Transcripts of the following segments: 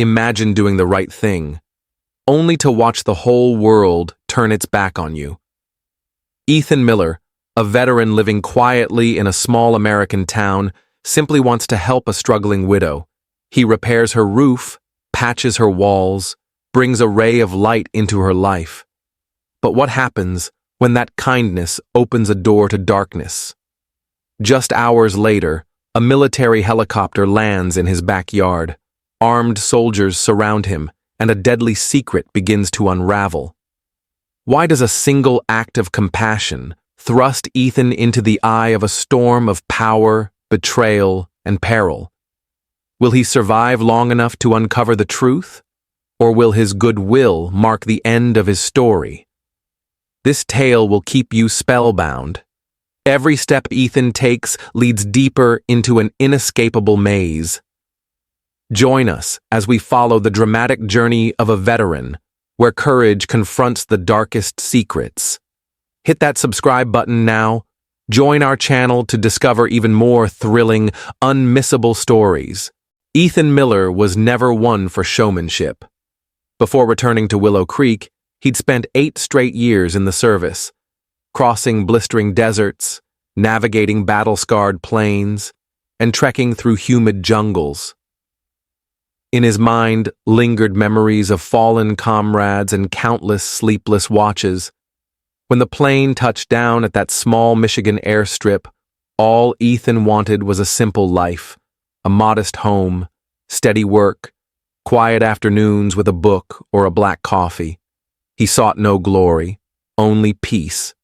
Imagine doing the right thing, only to watch the whole world turn its back on you. Ethan Miller, a veteran living quietly in a small American town, simply wants to help a struggling widow. He repairs her roof, patches her walls, brings a ray of light into her life. But what happens when that kindness opens a door to darkness? Just hours later, a military helicopter lands in his backyard. Armed soldiers surround him, and a deadly secret begins to unravel. Why does a single act of compassion thrust Ethan into the eye of a storm of power, betrayal, and peril? Will he survive long enough to uncover the truth? Or will his goodwill mark the end of his story? This tale will keep you spellbound. Every step Ethan takes leads deeper into an inescapable maze. Join us as we follow the dramatic journey of a veteran, where courage confronts the darkest secrets. Hit that subscribe button now. Join our channel to discover even more thrilling, unmissable stories. Ethan Miller was never one for showmanship. Before returning to Willow Creek, he'd spent 8 straight years in the service, crossing blistering deserts, navigating battle-scarred plains, and trekking through humid jungles. In his mind lingered memories of fallen comrades and countless sleepless watches. When the plane touched down at that small Michigan airstrip, all Ethan wanted was a simple life, a modest home, steady work, quiet afternoons with a book or a black coffee. He sought no glory, only peace.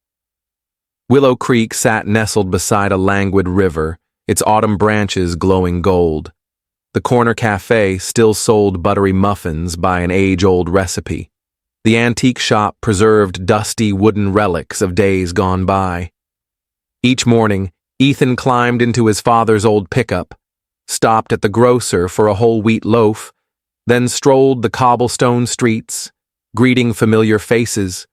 Willow Creek sat nestled beside a languid river, its autumn branches glowing gold. The corner cafe still sold buttery muffins by an age-old recipe. The antique shop preserved dusty wooden relics of days gone by. Each morning, Ethan climbed into his father's old pickup, stopped at the grocer for a whole wheat loaf, then strolled the cobblestone streets, greeting familiar faces,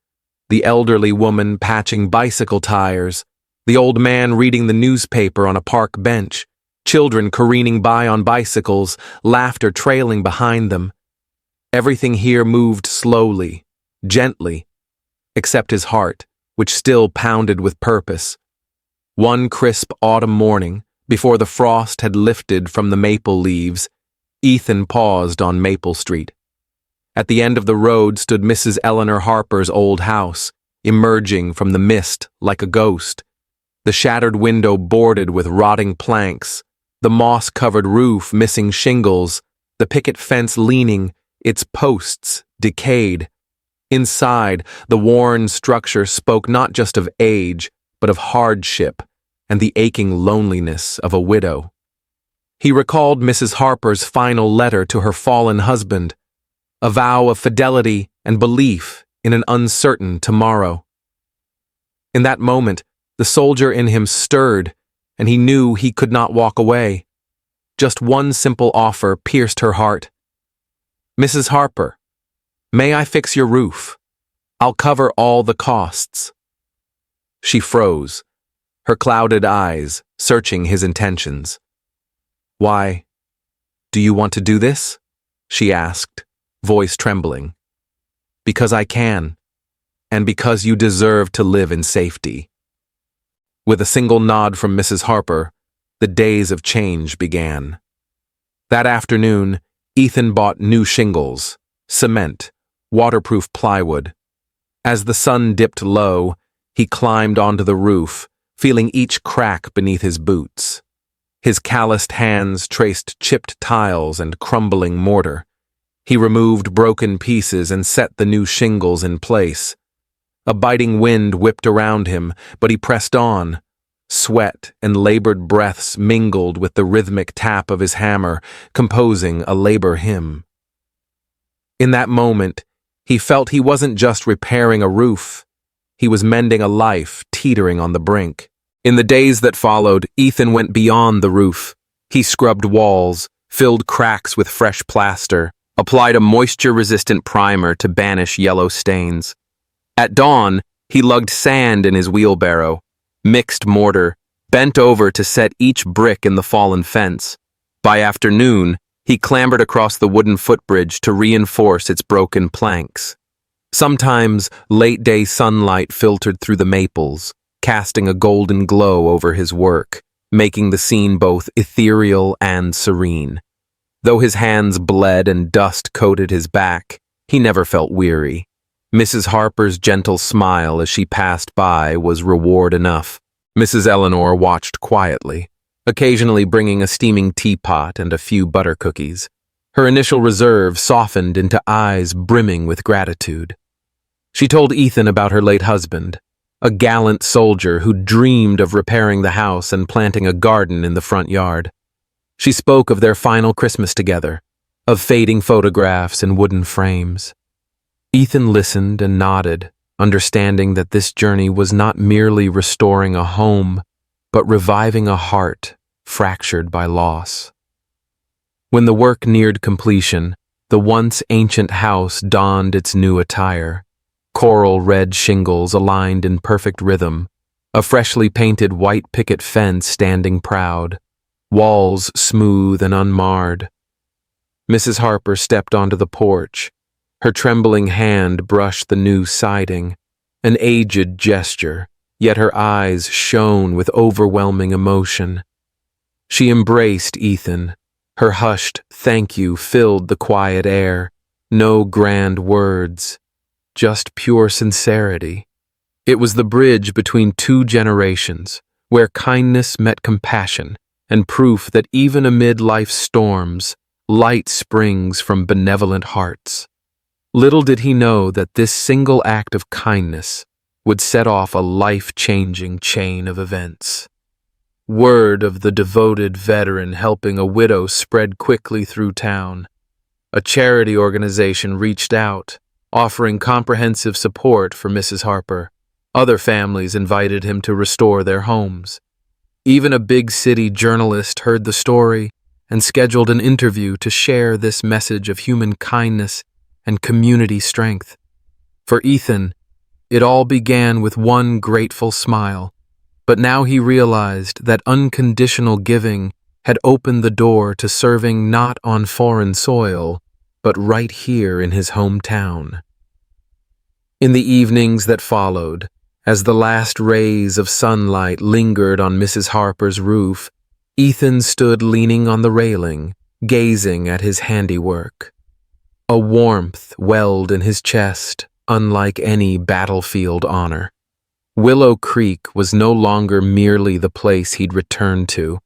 the elderly woman patching bicycle tires, the old man reading the newspaper on a park bench, children careening by on bicycles, laughter trailing behind them. Everything here moved slowly, gently, except his heart, which still pounded with purpose. One crisp autumn morning, before the frost had lifted from the maple leaves, Ethan paused on Maple Street. At the end of the road stood Mrs. Eleanor Harper's old house, emerging from the mist like a ghost. The shattered window boarded with rotting planks, the moss-covered roof missing shingles, the picket fence leaning, its posts decayed. Inside, the worn structure spoke not just of age, but of hardship and the aching loneliness of a widow. He recalled Mrs. Harper's final letter to her fallen husband, a vow of fidelity and belief in an uncertain tomorrow. In that moment, the soldier in him stirred, and he knew he could not walk away. Just one simple offer pierced her heart. "Mrs. Harper, may I fix your roof? I'll cover all the costs." She froze, her clouded eyes searching his intentions. "Why, do you want to do this?" she asked, voice trembling. "Because I can, and because you deserve to live in safety." With a single nod from Mrs. Harper, the days of change began. That afternoon, Ethan bought new shingles, cement, waterproof plywood. As the sun dipped low, he climbed onto the roof, feeling each crack beneath his boots. His calloused hands traced chipped tiles and crumbling mortar. He removed broken pieces and set the new shingles in place. A biting wind whipped around him, but he pressed on. Sweat and labored breaths mingled with the rhythmic tap of his hammer, composing a labor hymn. In that moment, he felt he wasn't just repairing a roof. He was mending a life teetering on the brink. In the days that followed, Ethan went beyond the roof. He scrubbed walls, filled cracks with fresh plaster, applied a moisture-resistant primer to banish yellow stains. At dawn, he lugged sand in his wheelbarrow, mixed mortar, bent over to set each brick in the fallen fence. By afternoon, He clambered across the wooden footbridge to reinforce its broken planks. Sometimes late-day sunlight filtered through the maples, casting a golden glow over his work, making the scene both ethereal and serene. Though his hands bled and dust coated his back, he never felt weary. Mrs. Harper's gentle smile as she passed by was reward enough. Mrs. Eleanor watched quietly, occasionally bringing a steaming teapot and a few butter cookies. Her initial reserve softened into eyes brimming with gratitude. She told Ethan about her late husband, a gallant soldier who dreamed of repairing the house and planting a garden in the front yard. She spoke of their final Christmas together, of fading photographs in wooden frames. Ethan listened and nodded, understanding that this journey was not merely restoring a home, but reviving a heart fractured by loss. When the work neared completion, the once ancient house donned its new attire. Coral red shingles aligned in perfect rhythm, a freshly painted white picket fence standing proud, walls smooth and unmarred. Mrs. Harper stepped onto the porch. Her trembling hand brushed the new siding, an aged gesture, yet her eyes shone with overwhelming emotion. She embraced Ethan. Her hushed thank you filled the quiet air. No grand words, just pure sincerity. It was the bridge between two generations, where kindness met compassion, and proof that even amid life's storms, light springs from benevolent hearts. Little did he know that this single act of kindness would set off a life-changing chain of events. Word of the devoted veteran helping a widow spread quickly through town. A charity organization reached out, offering comprehensive support for Mrs. Harper. Other families invited him to restore their homes. Even a big city journalist heard the story and scheduled an interview to share this message of human kindness and community strength. For Ethan, it all began with one grateful smile, but now he realized that unconditional giving had opened the door to serving not on foreign soil, but right here in his hometown. In the evenings that followed, as the last rays of sunlight lingered on Mrs. Harper's roof, Ethan stood leaning on the railing, gazing at his handiwork. A warmth welled in his chest, unlike any battlefield honor. Willow Creek was no longer merely the place he'd returned to.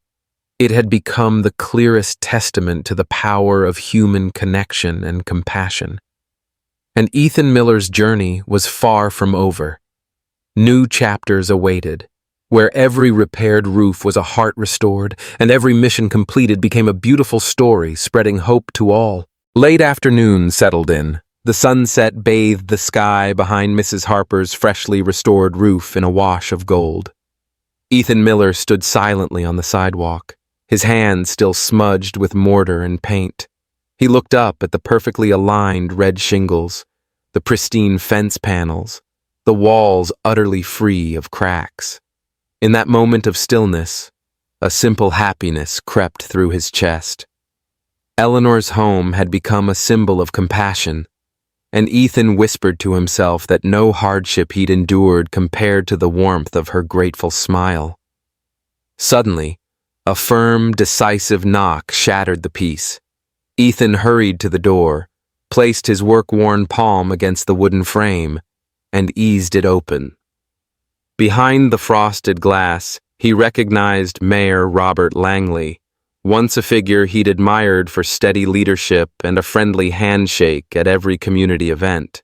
It had become the clearest testament to the power of human connection and compassion. And Ethan Miller's journey was far from over. New chapters awaited, where every repaired roof was a heart restored, and every mission completed became a beautiful story spreading hope to all. Late afternoon settled in. The sunset bathed the sky behind Mrs. Harper's freshly restored roof in a wash of gold. Ethan Miller stood silently on the sidewalk, his hands still smudged with mortar and paint. He looked up at the perfectly aligned red shingles, the pristine fence panels, the walls utterly free of cracks. In that moment of stillness, a simple happiness crept through his chest. Eleanor's home had become a symbol of compassion, and Ethan whispered to himself that no hardship he'd endured compared to the warmth of her grateful smile. Suddenly, a firm, decisive knock shattered the peace. Ethan hurried to the door, placed his work-worn palm against the wooden frame, and eased it open. Behind the frosted glass, he recognized Mayor Robert Langley, once a figure he'd admired for steady leadership and a friendly handshake at every community event.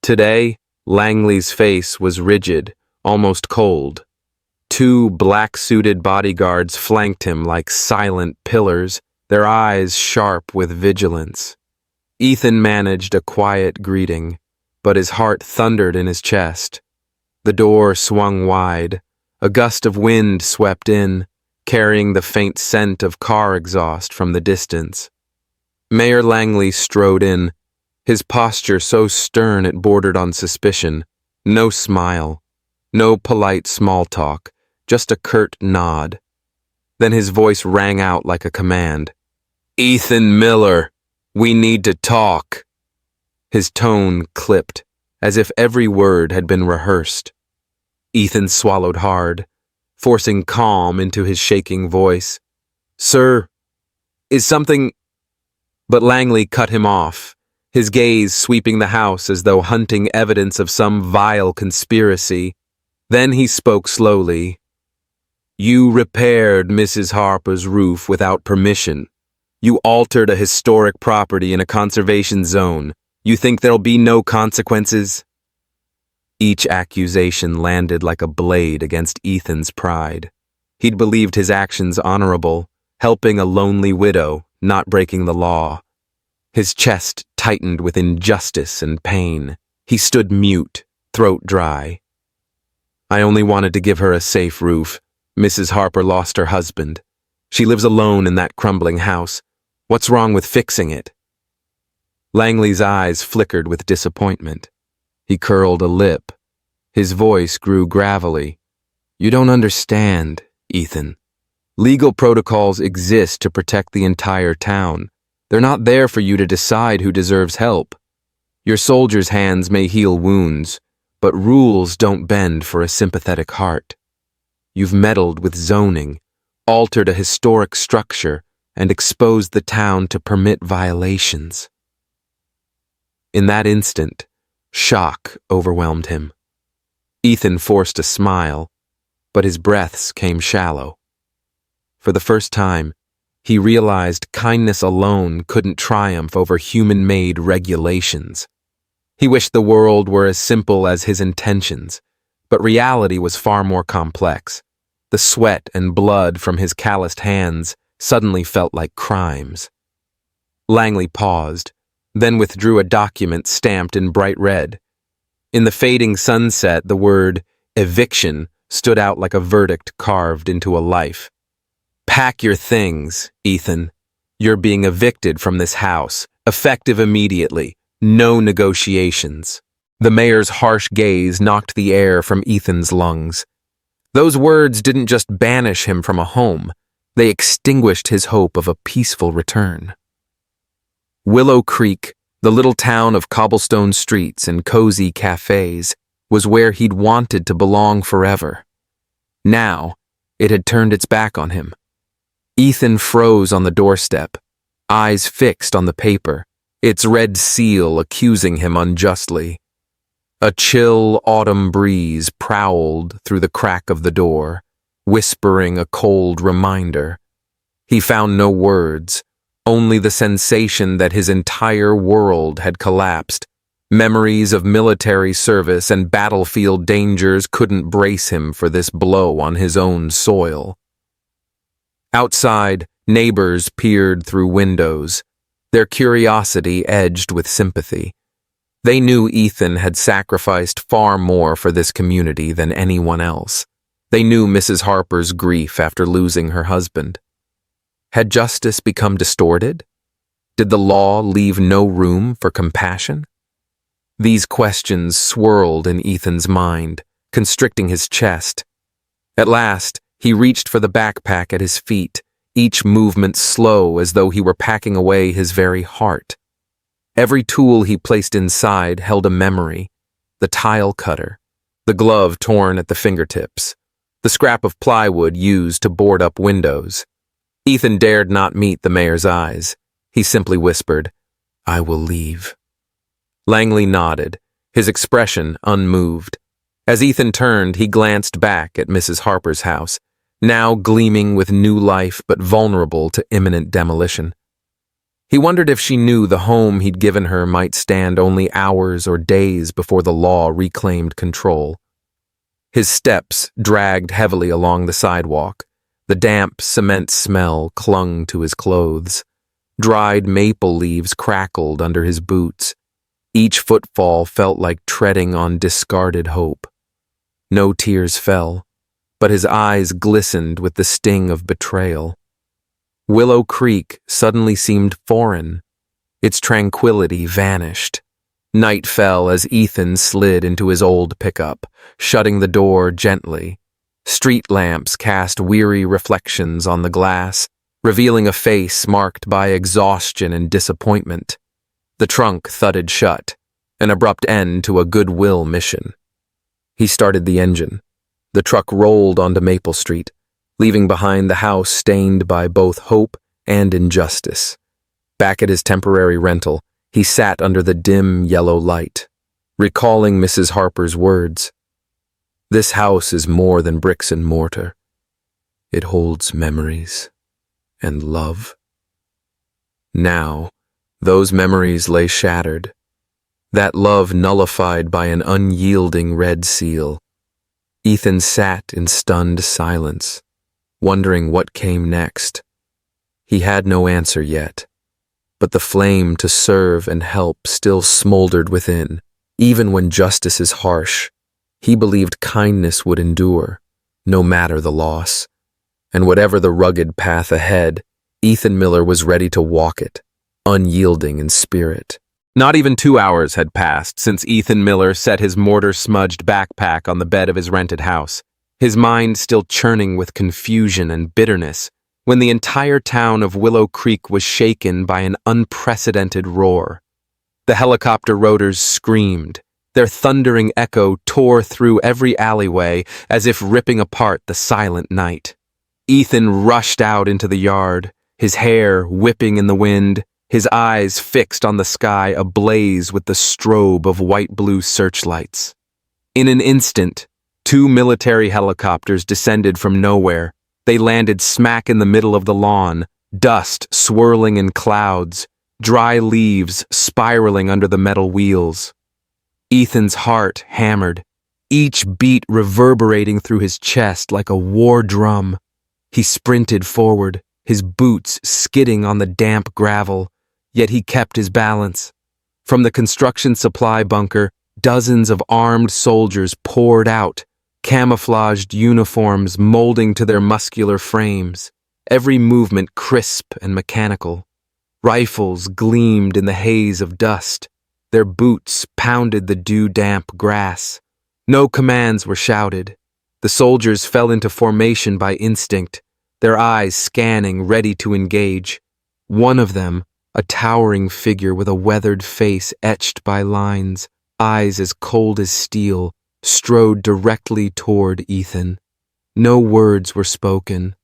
Today, Langley's face was rigid, almost cold. Two black-suited bodyguards flanked him like silent pillars, their eyes sharp with vigilance. Ethan managed a quiet greeting, but his heart thundered in his chest. The door swung wide. A gust of wind swept in, carrying the faint scent of car exhaust from the distance. Mayor Langley strode in, his posture so stern it bordered on suspicion. No smile, no polite small talk, just a curt nod. Then his voice rang out like a command. Ethan Miller, we need to talk. His tone clipped, as if every word had been rehearsed. Ethan swallowed hard, forcing calm into his shaking voice. Sir, is something... But Langley cut him off, his gaze sweeping the house as though hunting evidence of some vile conspiracy. Then he spoke slowly. You repaired Mrs. Harper's roof without permission. You altered a historic property in a conservation zone. You think there'll be no consequences? Each accusation landed like a blade against Ethan's pride. He'd believed his actions honorable, helping a lonely widow, not breaking the law. His chest tightened with injustice and pain. He stood mute, throat dry. I only wanted to give her a safe roof. Mrs. Harper lost her husband. She lives alone in that crumbling house. What's wrong with fixing it? Langley's eyes flickered with disappointment. He curled a lip. His voice grew gravelly. You don't understand, Ethan. Legal protocols exist to protect the entire town. They're not there for you to decide who deserves help. Your soldiers' hands may heal wounds, but rules don't bend for a sympathetic heart. You've meddled with zoning, altered a historic structure, and exposed the town to permit violations. In that instant, shock overwhelmed him. Ethan forced a smile, but his breaths came shallow. For the first time, he realized kindness alone couldn't triumph over human-made regulations. He wished the world were as simple as his intentions, but reality was far more complex. The sweat and blood from his calloused hands suddenly felt like crimes. Langley paused, then withdrew a document stamped in bright red. In the fading sunset, the word eviction stood out like a verdict carved into a life. Pack your things, Ethan. You're being evicted from this house, effective immediately. No negotiations. The mayor's harsh gaze knocked the air from Ethan's lungs. Those words didn't just banish him from a home, they extinguished his hope of a peaceful return. Willow Creek, the little town of cobblestone streets and cozy cafes, was where he'd wanted to belong forever. Now, it had turned its back on him. Ethan froze on the doorstep, eyes fixed on the paper, its red seal accusing him unjustly. A chill autumn breeze prowled through the crack of the door, whispering a cold reminder. He found no words, only the sensation that his entire world had collapsed. Memories of military service and battlefield dangers couldn't brace him for this blow on his own soil. Outside, neighbors peered through windows, their curiosity edged with sympathy. They knew Ethan had sacrificed far more for this community than anyone else. They knew Mrs. Harper's grief after losing her husband. Had justice become distorted? Did the law leave no room for compassion? These questions swirled in Ethan's mind, constricting his chest. At last, he reached for the backpack at his feet, each movement slow as though he were packing away his very heart. Every tool he placed inside held a memory: the tile cutter, the glove torn at the fingertips, the scrap of plywood used to board up windows. Ethan dared not meet the mayor's eyes. He simply whispered, "I will leave." Langley nodded, his expression unmoved. As Ethan turned, he glanced back at Mrs. Harper's house, now gleaming with new life but vulnerable to imminent demolition. He wondered if she knew the home he'd given her might stand only hours or days before the law reclaimed control. His steps dragged heavily along the sidewalk. The damp cement smell clung to his clothes. Dried maple leaves crackled under his boots. Each footfall felt like treading on discarded hope. No tears fell, but his eyes glistened with the sting of betrayal. Willow Creek suddenly seemed foreign. Its tranquility vanished. Night fell as Ethan slid into his old pickup, shutting the door gently. Street lamps cast weary reflections on the glass, revealing a face marked by exhaustion and disappointment. The trunk thudded shut, an abrupt end to a goodwill mission. He started the engine. The truck rolled onto Maple Street, leaving behind the house stained by both hope and injustice. Back at his temporary rental, he sat under the dim yellow light, recalling Mrs. Harper's words. This house is more than bricks and mortar. It holds memories and love. Now, those memories lay shattered, that love nullified by an unyielding red seal. Ethan sat in stunned silence, wondering what came next. He had no answer yet, but the flame to serve and help still smoldered within. Even when justice is harsh, he believed kindness would endure, no matter the loss. And whatever the rugged path ahead, Ethan Miller was ready to walk it, unyielding in spirit. Not even 2 hours had passed since Ethan Miller set his mortar-smudged backpack on the bed of his rented house, his mind still churning with confusion and bitterness, when the entire town of Willow Creek was shaken by an unprecedented roar. The helicopter rotors screamed. Their thundering echo tore through every alleyway as if ripping apart the silent night. Ethan rushed out into the yard, his hair whipping in the wind, his eyes fixed on the sky ablaze with the strobe of white-blue searchlights. In an instant, 2 military helicopters descended from nowhere. They landed smack in the middle of the lawn, dust swirling in clouds, dry leaves spiraling under the metal wheels. Ethan's heart hammered, each beat reverberating through his chest like a war drum. He sprinted forward, his boots skidding on the damp gravel, yet he kept his balance. From the construction supply bunker, dozens of armed soldiers poured out, camouflaged uniforms molding to their muscular frames, every movement crisp and mechanical. Rifles gleamed in the haze of dust. Their boots pounded the dew-damp grass. No commands were shouted. The soldiers fell into formation by instinct, their eyes scanning, ready to engage. One of them, a towering figure with a weathered face etched by lines, eyes as cold as steel, strode directly toward Ethan. No words were spoken.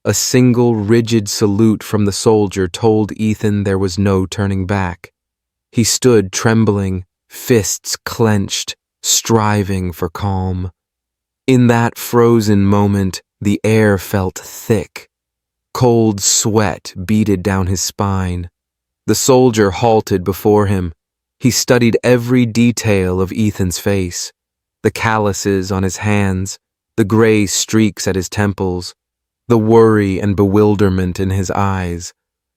A single rigid salute from the soldier told Ethan there was no turning back. He stood trembling, fists clenched, striving for calm. In that frozen moment, the air felt thick. Cold sweat beaded down his spine. The soldier halted before him. He studied every detail of Ethan's face, the calluses on his hands, the gray streaks at his temples, the worry and bewilderment in his eyes.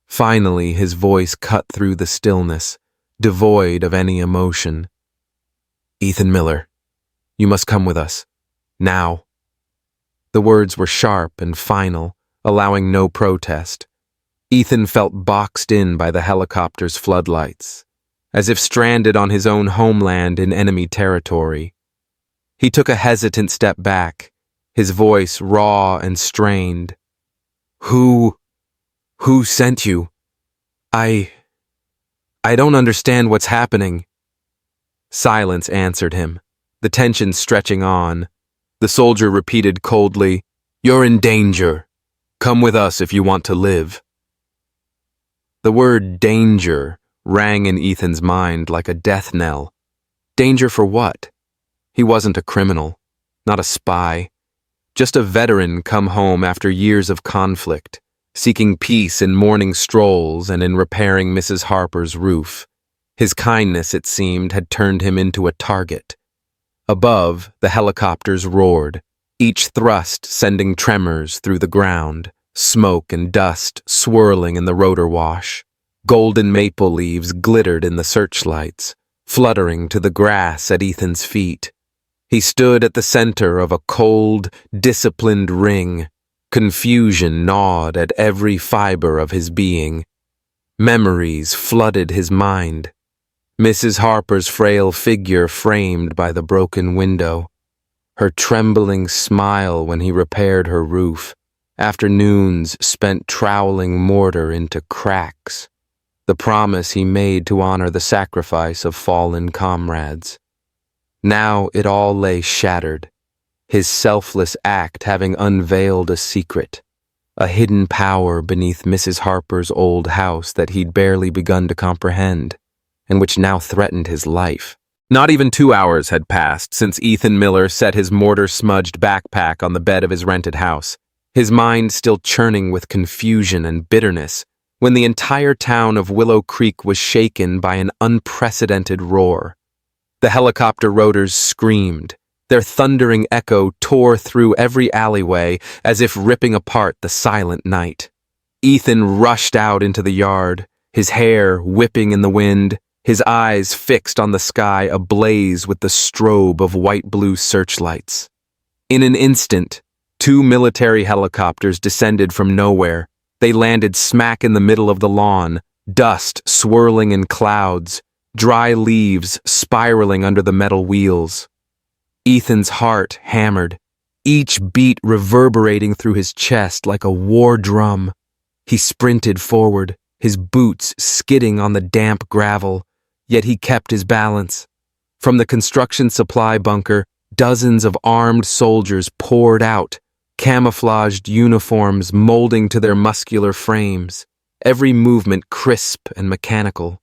Finally, his voice cut through the stillness, devoid of any emotion. "Ethan Miller, you must come with us. Now." The words were sharp and final, allowing no protest. Ethan felt boxed in by the helicopter's floodlights, as if stranded on his own homeland in enemy territory. He took a hesitant step back, his voice raw and strained. Who sent you? I don't understand what's happening." Silence answered him, the tension stretching on. The soldier repeated coldly, "You're in danger. Come with us if you want to live." The word danger rang in Ethan's mind like a death knell. Danger for what? He wasn't a criminal, not a spy, just a veteran come home after years of conflict, seeking peace in morning strolls and in repairing Mrs. Harper's roof. His kindness, it seemed, had turned him into a target. Above, the helicopters roared, each thrust sending tremors through the ground, smoke and dust swirling in the rotor wash. Golden maple leaves glittered in the searchlights, fluttering to the grass at Ethan's feet. He stood at the center of a cold, disciplined ring. Confusion gnawed at every fiber of his being. Memories flooded his mind. Mrs. Harper's frail figure framed by the broken window, her trembling smile when he repaired her roof, afternoons spent troweling mortar into cracks, the promise he made to honor the sacrifice of fallen comrades. Now it all lay shattered, his selfless act having unveiled a secret, a hidden power beneath Mrs. Harper's old house that he'd barely begun to comprehend, and which now threatened his life. Not even 2 hours had passed since Ethan Miller set his mortar-smudged backpack on the bed of his rented house, his mind still churning with confusion and bitterness, when the entire town of Willow Creek was shaken by an unprecedented roar. The helicopter rotors screamed. Their thundering echo tore through every alleyway as if ripping apart the silent night. Ethan rushed out into the yard, his hair whipping in the wind, his eyes fixed on the sky ablaze with the strobe of white-blue searchlights. In an instant, 2 military helicopters descended from nowhere. They landed smack in the middle of the lawn, dust swirling in clouds, dry leaves spiraling under the metal wheels. Ethan's heart hammered, each beat reverberating through his chest like a war drum. He sprinted forward, his boots skidding on the damp gravel, yet he kept his balance. From the construction supply bunker, dozens of armed soldiers poured out, camouflaged uniforms molding to their muscular frames, every movement crisp and mechanical.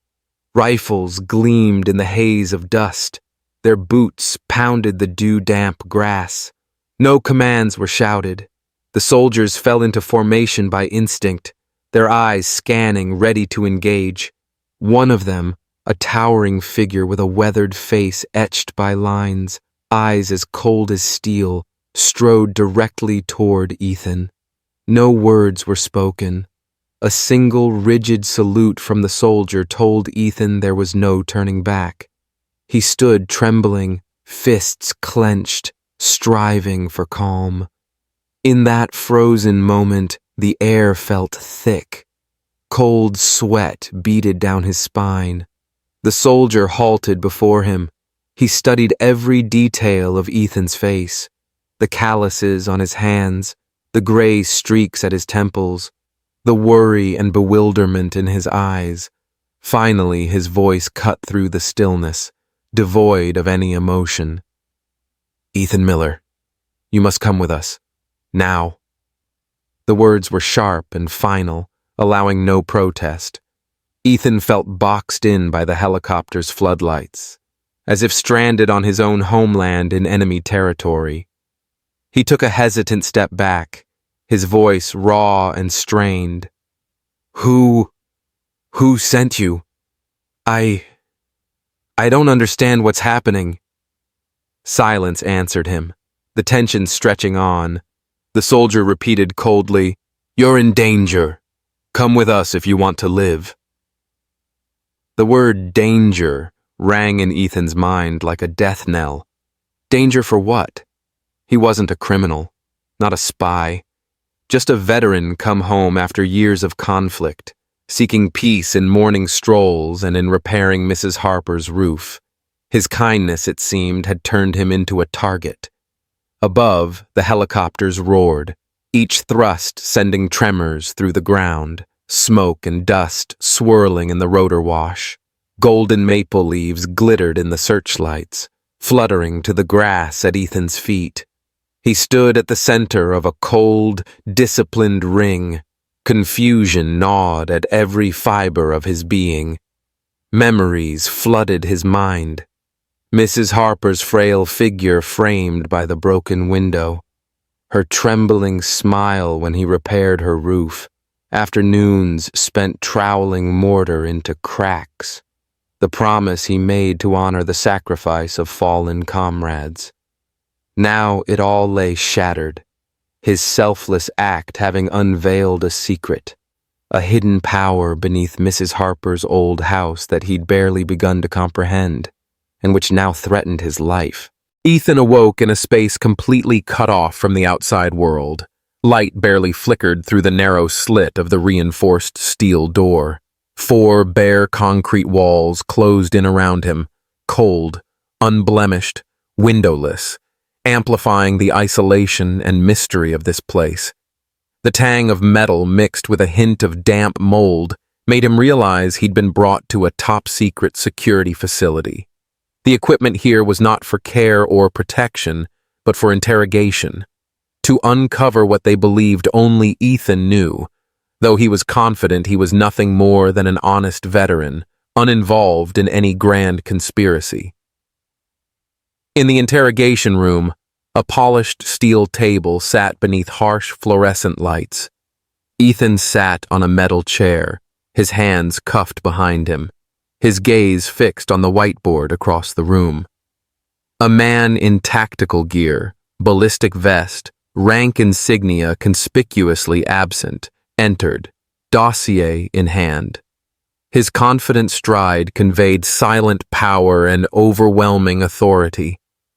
Rifles gleamed in the haze of dust. Their boots pounded the dew-damp grass. No commands were shouted. The soldiers fell into formation by instinct, their eyes scanning, ready to engage. One of them, a towering figure with a weathered face etched by lines, eyes as cold as steel, strode directly toward Ethan. No words were spoken. A single rigid salute from the soldier told Ethan there was no turning back. He stood trembling, fists clenched, striving for calm. In that frozen moment, the air felt thick. Cold sweat beaded down his spine. The soldier halted before him. He studied every detail of Ethan's face, the calluses on his hands, the gray streaks at his temples, the worry and bewilderment in his eyes. Finally, his voice cut through the stillness, devoid of any emotion. "Ethan Miller, you must come with us. Now." The words were sharp and final, allowing no protest. Ethan felt boxed in by the helicopter's floodlights, as if stranded on his own homeland in enemy territory. He took a hesitant step back, his voice raw and strained. Who sent you? I don't understand what's happening." Silence answered him, the tension stretching on. The soldier repeated coldly, "You're in danger. Come with us if you want to live." The word danger rang in Ethan's mind like a death knell. Danger for what? He wasn't a criminal, not a spy, just a veteran come home after years of conflict, seeking peace in morning strolls and in repairing Mrs. Harper's roof. His kindness, it seemed, had turned him into a target. Above, the helicopters roared, each thrust sending tremors through the ground, smoke and dust swirling in the rotor wash. Golden maple leaves glittered in the searchlights, fluttering to the grass at Ethan's feet. He stood at the center of a cold, disciplined ring. Confusion gnawed at every fiber of his being. Memories flooded his mind. Mrs. Harper's frail figure framed by the broken window, her trembling smile when he repaired her roof, afternoons spent troweling mortar into cracks, the promise he made to honor the sacrifice of fallen comrades. Now it all lay shattered, his selfless act having unveiled a secret, a hidden power beneath Mrs. Harper's old house that he'd barely begun to comprehend, and which now threatened his life. Ethan awoke in a space completely cut off from the outside world. Light barely flickered through the narrow slit of the reinforced steel door. 4 bare concrete walls closed in around him, cold, unblemished, windowless, amplifying the isolation and mystery of this place. The tang of metal mixed with a hint of damp mold made him realize he'd been brought to a top-secret security facility. The equipment here was not for care or protection, but for interrogation, to uncover what they believed only Ethan knew, though he was confident he was nothing more than an honest veteran, uninvolved in any grand conspiracy. In the interrogation room, a polished steel table sat beneath harsh fluorescent lights. Ethan sat on a metal chair, his hands cuffed behind him, his gaze fixed on the whiteboard across the room. A man in tactical gear, ballistic vest, rank insignia conspicuously absent, entered, dossier in hand. His confident stride conveyed silent power and overwhelming authority.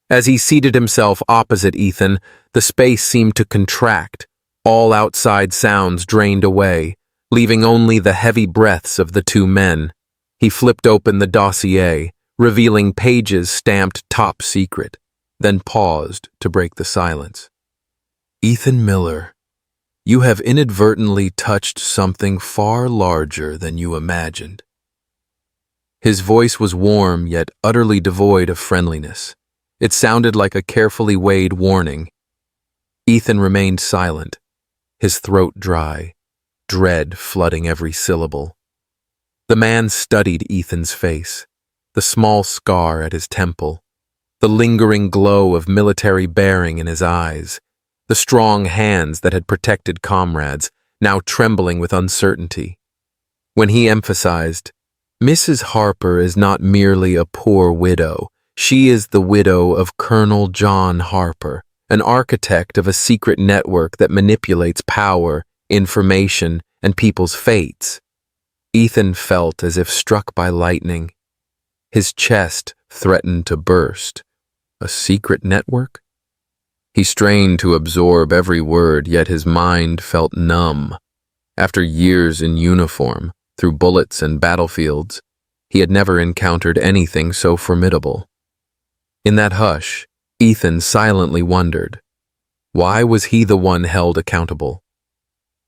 As he seated himself opposite Ethan, the space seemed to contract, all outside sounds drained away, leaving only the heavy breaths of the two men. He flipped open the dossier, revealing pages stamped top secret, then paused to break the silence. "Ethan Miller, you have inadvertently touched something far larger than you imagined." His voice was warm yet utterly devoid of friendliness. It sounded like a carefully weighed warning. Ethan remained silent, his throat dry, dread flooding every syllable. The man studied Ethan's face, the small scar at his temple, the lingering glow of military bearing in his eyes, the strong hands that had protected comrades, now trembling with uncertainty. When he emphasized, "Mrs. Harper is not merely a poor widow. She is the widow of Colonel John Harper, an architect of a secret network that manipulates power, information, and people's fates." Ethan felt as if struck by lightning. His chest threatened to burst. A secret network? He strained to absorb every word, yet his mind felt numb. After years in uniform, through bullets and battlefields, he had never encountered anything so formidable. In that hush, Ethan silently wondered, why was he the one held accountable?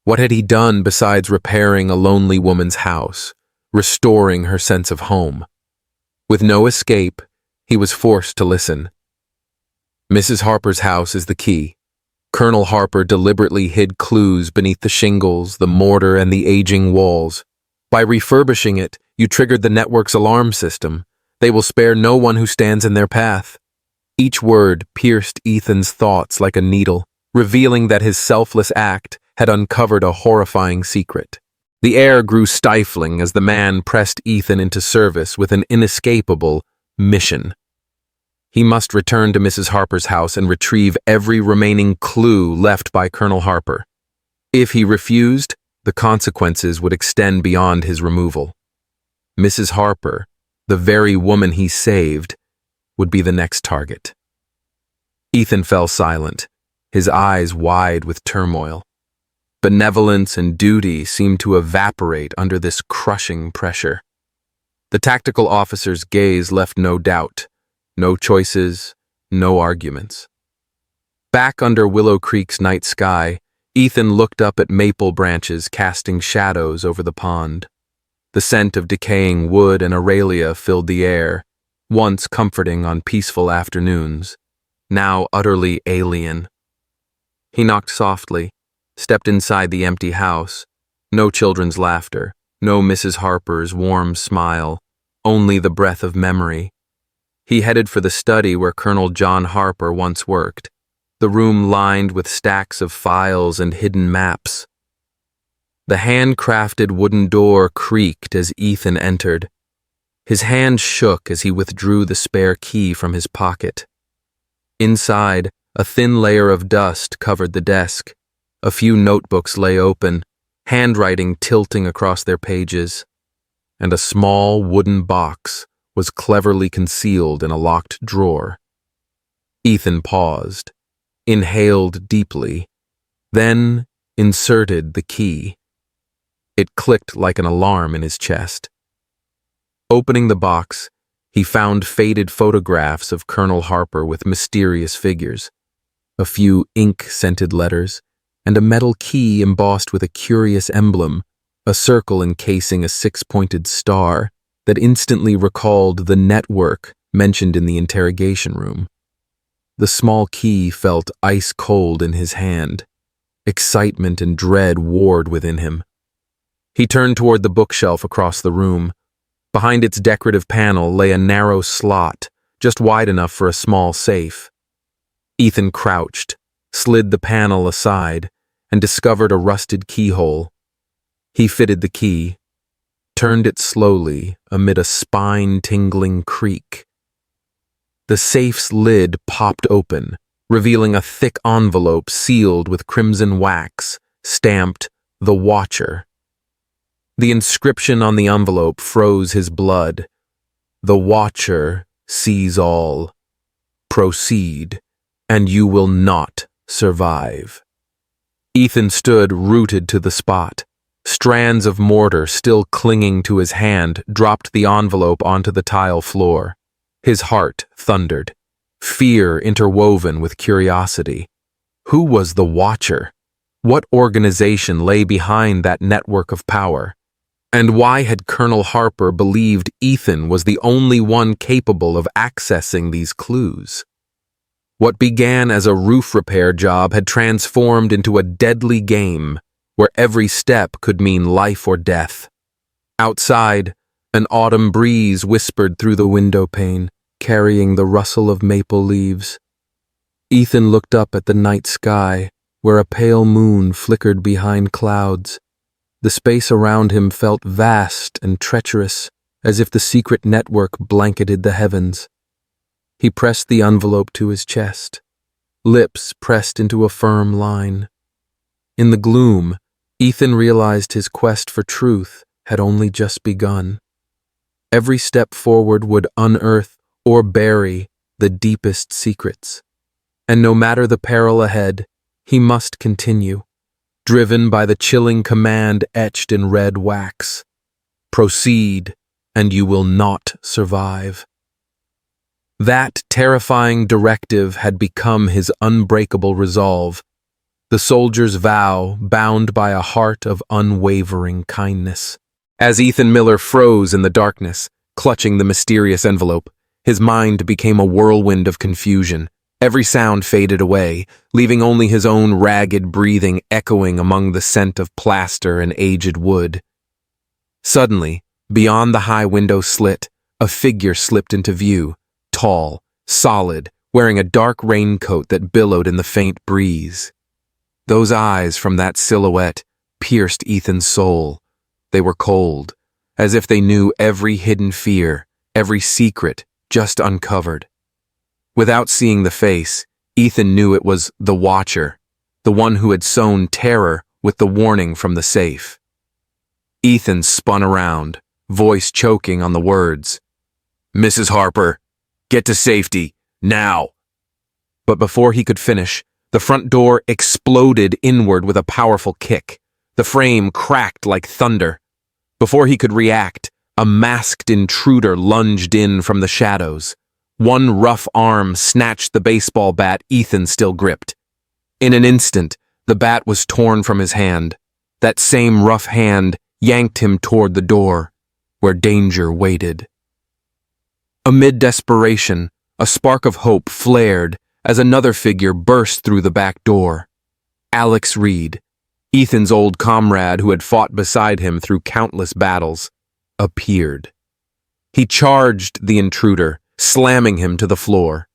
What had he done besides repairing a lonely woman's house, restoring her sense of home? With no escape, he was forced to listen. Mrs. Harper's house is the key. Colonel Harper deliberately hid clues beneath the shingles, the mortar, and the aging walls. By refurbishing it, you triggered the network's alarm system. They will spare no one who stands in their path. Each word pierced Ethan's thoughts like a needle, revealing that his selfless act had uncovered a horrifying secret. The air grew stifling as the man pressed Ethan into service with an inescapable mission. He must return to Mrs. Harper's house and retrieve every remaining clue left by Colonel Harper. If he refused, the consequences would extend beyond his removal. Mrs. Harper, the very woman he saved, would be the next target. Ethan fell silent, his eyes wide with turmoil. Benevolence and duty seemed to evaporate under this crushing pressure. The tactical officer's gaze left no doubt, no choices, no arguments. Back under Willow Creek's night sky, Ethan looked up at maple branches casting shadows over the pond. The scent of decaying wood and aurelia filled the air, once comforting on peaceful afternoons, now utterly alien. He knocked softly, stepped inside the empty house. No children's laughter, no Mrs. Harper's warm smile, only the breath of memory. He headed for the study where Colonel John Harper once worked, the room lined with stacks of files and hidden maps. The handcrafted wooden door creaked as Ethan entered. His hand shook as he withdrew the spare key from his pocket. Inside, a thin layer of dust covered the desk. A few notebooks lay open, handwriting tilting across their pages, and a small wooden box was cleverly concealed in a locked drawer. Ethan paused, inhaled deeply, then inserted the key. It clicked like an alarm in his chest. Opening the box, he found faded photographs of Colonel Harper with mysterious figures, a few ink-scented letters, and a metal key embossed with a curious emblem, a circle encasing a six-pointed star that instantly recalled the network mentioned in the interrogation room. The small key felt ice-cold in his hand. Excitement and dread warred within him. He turned toward the bookshelf across the room. Behind its decorative panel lay a narrow slot, just wide enough for a small safe. Ethan crouched, slid the panel aside, and discovered a rusted keyhole. He fitted the key, turned it slowly amid a spine-tingling creak. The safe's lid popped open, revealing a thick envelope sealed with crimson wax, stamped "The Watcher." The inscription on the envelope froze his blood. "The Watcher sees all. Proceed, and you will not survive." Ethan stood rooted to the spot. Strands of mortar still clinging to his hand dropped the envelope onto the tile floor. His heart thundered, fear interwoven with curiosity. Who was the Watcher? What organization lay behind that network of power? And why had Colonel Harper believed Ethan was the only one capable of accessing these clues? What began as a roof repair job had transformed into a deadly game where every step could mean life or death. Outside, an autumn breeze whispered through the window pane, carrying the rustle of maple leaves. Ethan looked up at the night sky, where a pale moon flickered behind clouds. The space around him felt vast and treacherous, as if the secret network blanketed the heavens. He pressed the envelope to his chest, lips pressed into a firm line. In the gloom, Ethan realized his quest for truth had only just begun. Every step forward would unearth or bury the deepest secrets. And no matter the peril ahead, he must continue, driven by the chilling command etched in red wax. Proceed, and you will not survive. That terrifying directive had become his unbreakable resolve, the soldier's vow bound by a heart of unwavering kindness. As Ethan Miller froze in the darkness, clutching the mysterious envelope, his mind became a whirlwind of confusion. Every sound faded away, leaving only his own ragged breathing echoing among the scent of plaster and aged wood. Suddenly, beyond the high window slit, a figure slipped into view, tall, solid, wearing a dark raincoat that billowed in the faint breeze. Those eyes from that silhouette pierced Ethan's soul. They were cold, as if they knew every hidden fear, every secret just uncovered. Without seeing the face, Ethan knew it was the Watcher, the one who had sown terror with the warning from the safe. Ethan spun around, voice choking on the words, "Mrs. Harper, get to safety, now!" But before he could finish, the front door exploded inward with a powerful kick. The frame cracked like thunder. Before he could react, a masked intruder lunged in from the shadows. One rough arm snatched the baseball bat Ethan still gripped. In an instant, the bat was torn from his hand. That same rough hand yanked him toward the door, where danger waited. Amid desperation, a spark of hope flared as another figure burst through the back door. Alex Reed, Ethan's old comrade who had fought beside him through countless battles, appeared. He charged the intruder, slamming him to the floor.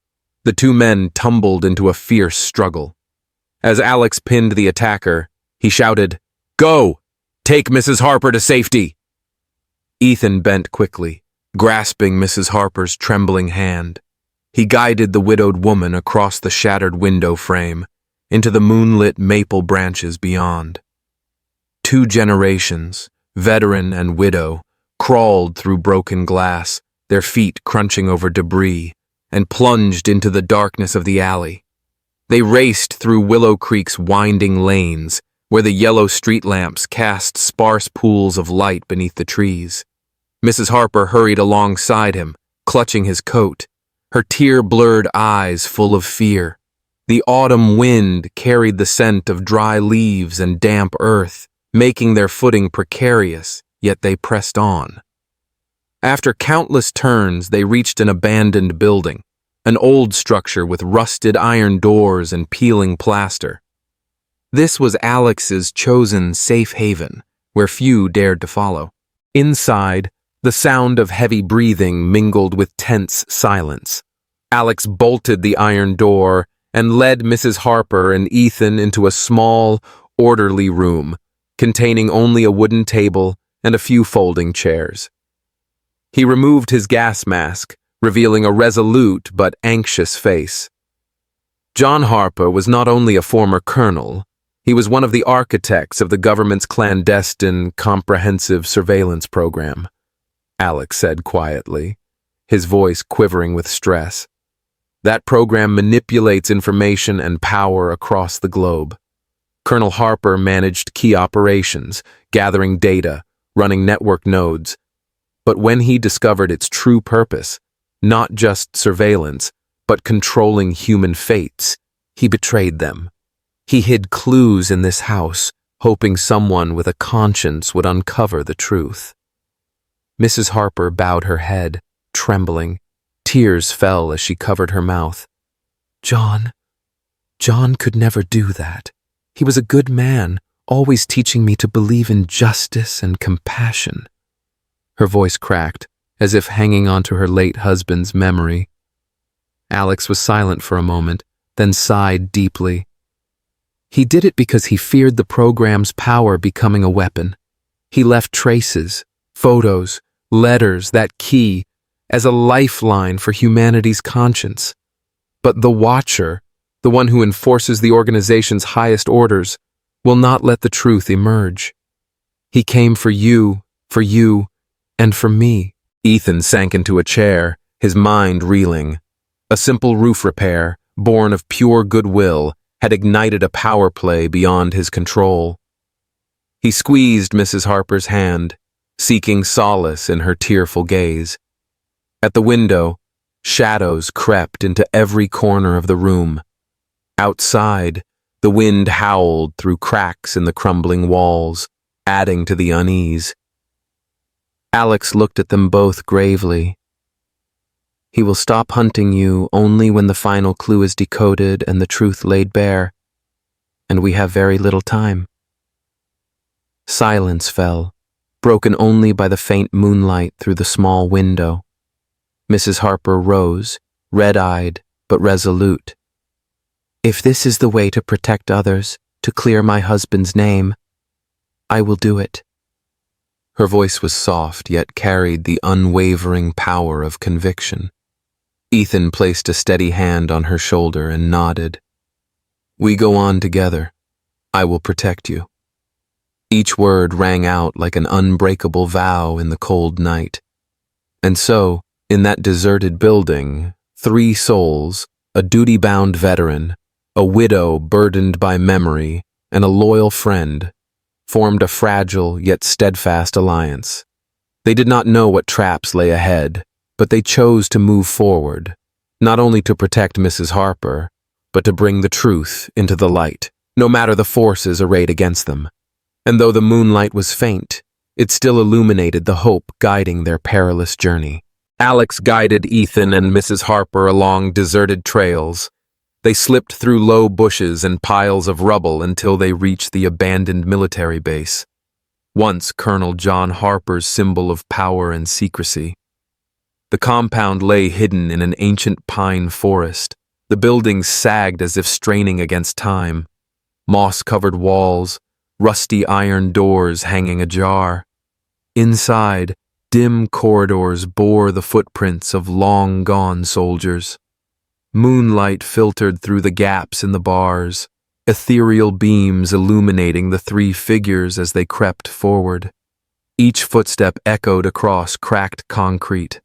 The two men tumbled into a fierce struggle. As Alex pinned the attacker, he shouted, "Go! Take Mrs. Harper to safety!" Ethan bent quickly, grasping Mrs. Harper's trembling hand. He guided the widowed woman across the shattered window frame, into the moonlit maple branches beyond. 2 generations, veteran and widow, crawled through broken glass, their feet crunching over debris, and plunged into the darkness of the alley. They raced through Willow Creek's winding lanes, where the yellow street lamps cast sparse pools of light beneath the trees. Mrs. Harper hurried alongside him, clutching his coat, her tear-blurred eyes full of fear. The autumn wind carried the scent of dry leaves and damp earth, making their footing precarious, yet they pressed on. After countless turns, they reached an abandoned building, an old structure with rusted iron doors and peeling plaster. This was Alex's chosen safe haven, where few dared to follow. Inside, the sound of heavy breathing mingled with tense silence. Alex bolted the iron door and led Mrs. Harper and Ethan into a small, orderly room, containing only a wooden table and a few folding chairs. He removed his gas mask, revealing a resolute but anxious face. John Harper was not only a former colonel, he was one of the architects of the government's clandestine, comprehensive surveillance program, Alex said quietly, his voice quivering with stress. That program manipulates information and power across the globe. Colonel Harper managed key operations, gathering data, running network nodes. But when he discovered its true purpose, not just surveillance, but controlling human fates, he betrayed them. He hid clues in this house, hoping someone with a conscience would uncover the truth. Mrs. Harper bowed her head, trembling. Tears fell as she covered her mouth. John could never do that. He was a good man, always teaching me to believe in justice and compassion. Her voice cracked, as if hanging onto her late husband's memory. Alex was silent for a moment, then sighed deeply. He did it because he feared the program's power becoming a weapon. He left traces, photos, letters, that key, as a lifeline for humanity's conscience. But the Watcher, the one who enforces the organization's highest orders, will not let the truth emerge. He came for you, and for me. Ethan sank into a chair, his mind reeling. A simple roof repair, born of pure goodwill, had ignited a power play beyond his control. He squeezed Mrs. Harper's hand, seeking solace in her tearful gaze. At the window, shadows crept into every corner of the room. Outside, the wind howled through cracks in the crumbling walls, adding to the unease. Alex looked at them both gravely. He will stop hunting you only when the final clue is decoded and the truth laid bare, and we have very little time. Silence fell, broken only by the faint moonlight through the small window. Mrs. Harper rose, red-eyed but resolute. If this is the way to protect others, to clear my husband's name, I will do it. Her voice was soft, yet carried the unwavering power of conviction. Ethan placed a steady hand on her shoulder and nodded. We go on together. I will protect you. Each word rang out like an unbreakable vow in the cold night. And so, in that deserted building, 3 souls, a duty-bound veteran, a widow burdened by memory, and a loyal friend, formed a fragile yet steadfast alliance. They did not know what traps lay ahead, but they chose to move forward, not only to protect Mrs. Harper, but to bring the truth into the light, no matter the forces arrayed against them. And though the moonlight was faint, it still illuminated the hope guiding their perilous journey. Alex guided Ethan and Mrs. Harper along deserted trails. They slipped through low bushes and piles of rubble until they reached the abandoned military base, once Colonel John Harper's symbol of power and secrecy. The compound lay hidden in an ancient pine forest. The buildings sagged as if straining against time. Moss-covered walls, rusty iron doors hanging ajar. Inside, dim corridors bore the footprints of long-gone soldiers. Moonlight filtered through the gaps in the bars, ethereal beams illuminating the 3 figures as they crept forward. Each footstep echoed across cracked concrete.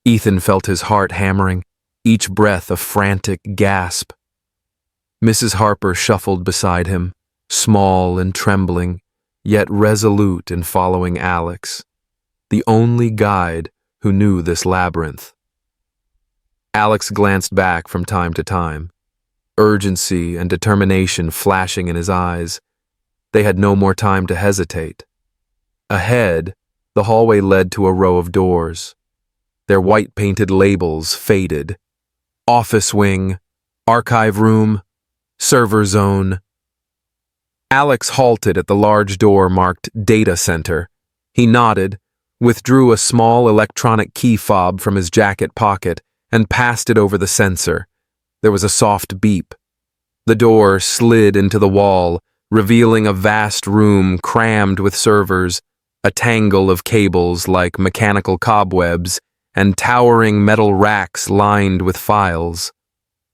Ethan felt his heart hammering, each breath a frantic gasp. Mrs. Harper shuffled beside him, small and trembling, yet resolute in following Alex, the only guide who knew this labyrinth. Alex glanced back from time to time. urgency and determination flashing in his eyes. They had no more time to hesitate. Ahead, the hallway led to a row of doors. Their white-painted labels faded. Office wing, archive room, server zone. Alex halted at the large door marked Data Center. He nodded, withdrew a small electronic key fob from his jacket pocket, and passed it over the sensor. There was a soft beep. The door slid into the wall, revealing a vast room crammed with servers, a tangle of cables like mechanical cobwebs, and towering metal racks lined with files.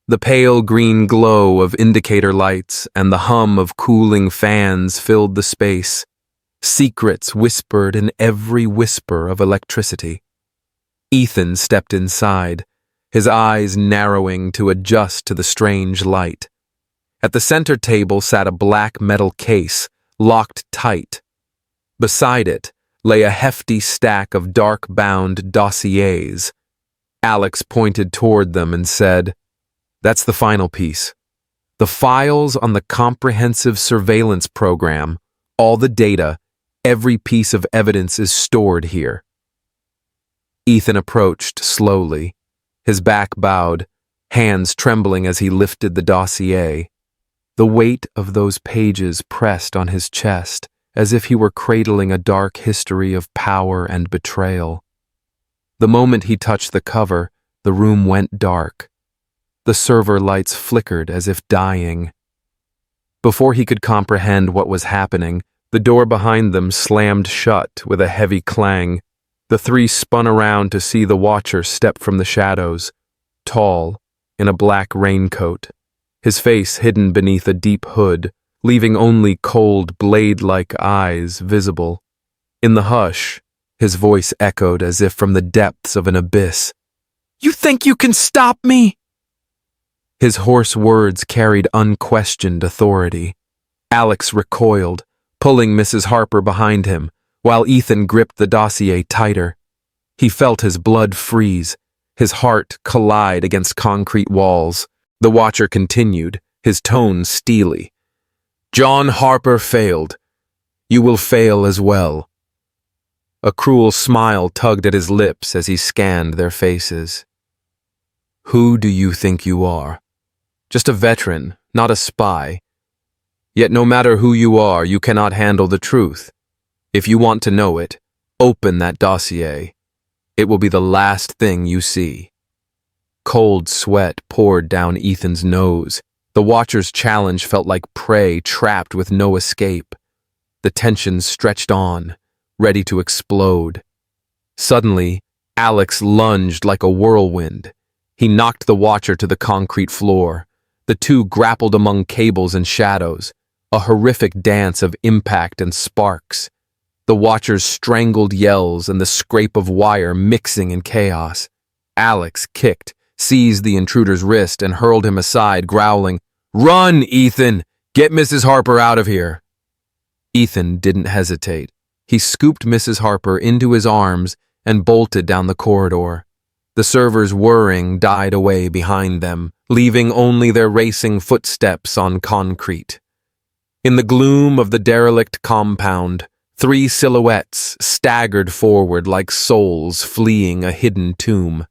The pale green glow of indicator lights and the hum of cooling fans filled the space. Secrets whispered in every whisper of electricity. Ethan stepped inside, his eyes narrowing to adjust to the strange light. At the center table sat a black metal case, locked tight. Beside it lay a hefty stack of dark-bound dossiers. Alex pointed toward them and said, "That's the final piece. The files on the comprehensive surveillance program, all the data, every piece of evidence is stored here." Ethan approached slowly, his back bowed, hands trembling as he lifted the dossier. The weight of those pages pressed on his chest, as if he were cradling a dark history of power and betrayal. The moment he touched the cover, the room went dark. The server lights flickered as if dying. Before he could comprehend what was happening, the door behind them slammed shut with a heavy clang. The three spun around to see the Watcher step from the shadows, tall, in a black raincoat, his face hidden beneath a deep hood, leaving only cold, blade-like eyes visible. In the hush, his voice echoed as if from the depths of an abyss. "You think you can stop me?" His hoarse words carried unquestioned authority. Alex recoiled, pulling Mrs. Harper behind him, while Ethan gripped the dossier tighter. He felt his blood freeze, his heart collide against concrete walls. The Watcher continued, his tone steely. "John Harper failed. You will fail as well." A cruel smile tugged at his lips as he scanned their faces. "Who do you think you are? Just a veteran, not a spy. Yet no matter who you are, you cannot handle the truth. If you want to know it, open that dossier. It will be the last thing you see." Cold sweat poured down Ethan's nose. The Watcher's challenge felt like prey trapped with no escape. The tension stretched on, ready to explode. Suddenly, Alex lunged like a whirlwind. He knocked the Watcher to the concrete floor. The two grappled among cables and shadows, a horrific dance of impact and sparks. The Watcher's strangled yells and the scrape of wire mixing in chaos. Alex kicked, seized the intruder's wrist, and hurled him aside, growling, "Run, Ethan! Get Mrs. Harper out of here!" Ethan didn't hesitate. He scooped Mrs. Harper into his arms and bolted down the corridor. The server's whirring died away behind them, leaving only their racing footsteps on concrete. In the gloom of the derelict compound, three silhouettes staggered forward like souls fleeing a hidden tomb.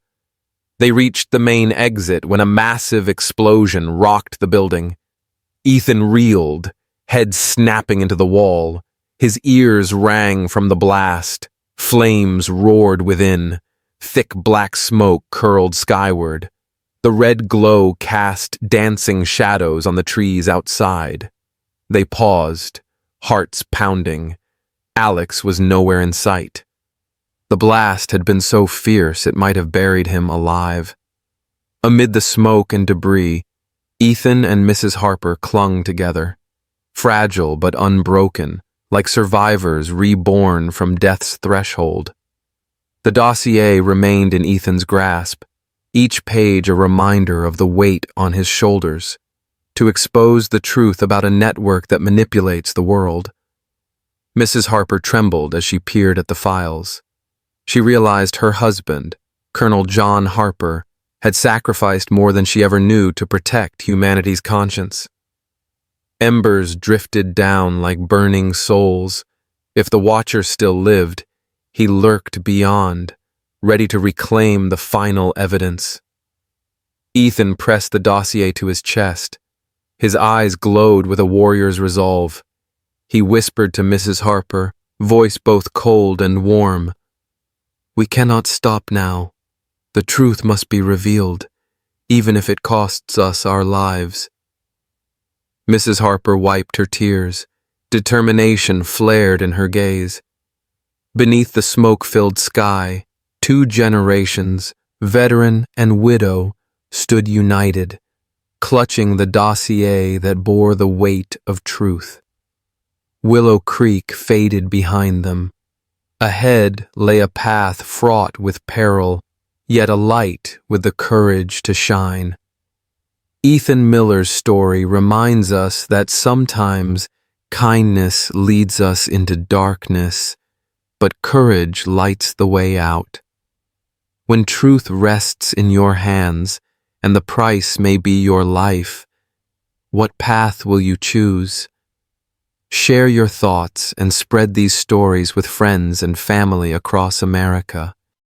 They reached the main exit when a massive explosion rocked the building. Ethan reeled, head snapping into the wall. His ears rang from the blast. Flames roared within. Thick black smoke curled skyward. The red glow cast dancing shadows on the trees outside. They paused, hearts pounding. Alex was nowhere in sight. The blast had been so fierce it might have buried him alive. Amid the smoke and debris, Ethan and Mrs. Harper clung together, fragile but unbroken, like survivors reborn from death's threshold. The dossier remained in Ethan's grasp, each page a reminder of the weight on his shoulders, to expose the truth about a network that manipulates the world. Mrs. Harper trembled as she peered at the files. She realized her husband, Colonel John Harper, had sacrificed more than she ever knew to protect humanity's conscience. Embers drifted down like burning souls. If the Watcher still lived, he lurked beyond, ready to reclaim the final evidence. Ethan pressed the dossier to his chest. His eyes glowed with a warrior's resolve. He whispered to Mrs. Harper, voice both cold and warm, "We cannot stop now. The truth must be revealed, even if it costs us our lives." Mrs. Harper wiped her tears. Determination flared in her gaze. Beneath the smoke-filled sky, 2 generations, veteran and widow, stood united, clutching the dossier that bore the weight of truth. Willow Creek faded behind them. Ahead lay a path fraught with peril, yet alight with the courage to shine. Ethan Miller's story reminds us that sometimes kindness leads us into darkness, but courage lights the way out. When truth rests in your hands, and the price may be your life, what path will you choose? Share your thoughts and spread these stories with friends and family across America.